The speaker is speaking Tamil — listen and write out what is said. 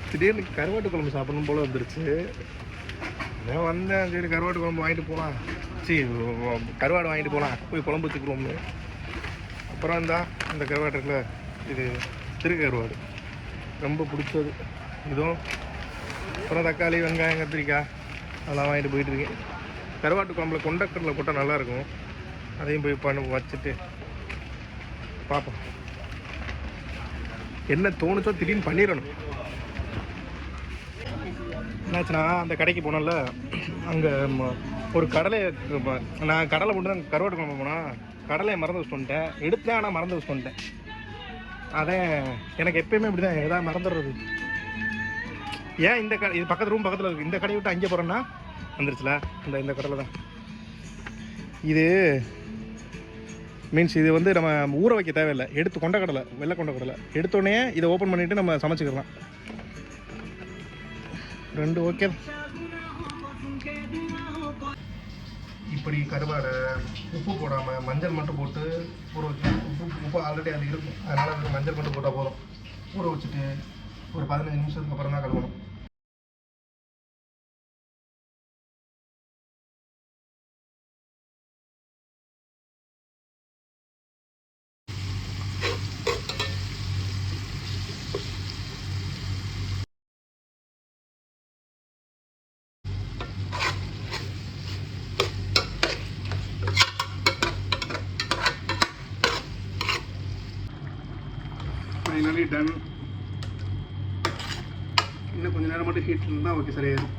திடீர்னு கருவாட்டு குழம்பு சாப்பிடணும் போல வந்துருச்சு. நான் வந்தேன், சரி கருவாட்டு குழம்பு வாங்கிட்டு போகலாம், சரி கருவாடு வாங்கிட்டு போகலாம், போய் குழம்பு வச்சுக்குவோம்னு. அப்புறம் இந்த கருவாடு இருக்குல்ல, இது திருக்கருவாடு ரொம்ப பிடிச்சது இதுவும். அப்புறம் தக்காளி, வெங்காயம், கத்திரிக்காய் அதெல்லாம் வாங்கிட்டு போயிட்டுருக்கேன். கருவாட்டு குழம்புல கொண்டக்கடலை போட்டால் நல்லாயிருக்கும். அதையும் போய் வச்சுட்டு பார்ப்போம். என்ன தோணுச்சோ திடீர்னு பண்ணிடணும். என்னாச்சுன்னா, அந்த கடைக்கு போனோம்ல, அங்கே ஒரு கடலை, நான் கடலை போட்டு தான் கருவாட்டு குழம்பு போனால் கடலையை மறந்து வச்சுட்டு வந்துட்டேன். எடுத்தேன், ஆனால் மறந்து வச்சுட்டு வந்துட்டேன். அதான் எனக்கு எப்பயுமே இப்படி தான், எதாவது மறந்துடுறது. ஏன் இது பக்கத்து ரூம் பக்கத்தில் இருக்குது, இந்த கடையை விட்டு அங்கே போகிறேன்னா வந்துருச்சுல, இந்த கடையில் தான் இது. மீன்ஸ் இது வந்து நம்ம ஊற வைக்க தேவையில்லை. எடுத்து கொண்டக்கடலை, வெள்ளை கொண்டக்கடலை எடுத்தோடனே இதை ஓப்பன் பண்ணிவிட்டு நம்ம சமைச்சிக்கலாம். ரெண்டு ஓகே. இப்படி கருவாடை உப்பு போடாமல் மஞ்சள் மட்டும் போட்டு ஊற வச்சு, உப்பு ஆல்ரெடி அது இருக்கும், அதனால் அதுக்கு மஞ்சள் மட்டும் போட்டால் போதும். ஊற வச்சுட்டு ஒரு 15 நிமிஷத்துக்கு அப்புறம் தான் கழுவணும். Finally done. இன்னும் கொஞ்சம் நேரம் மட்டும் ஹீட் இருந்தால் ஓகே, சரியாயிடும்.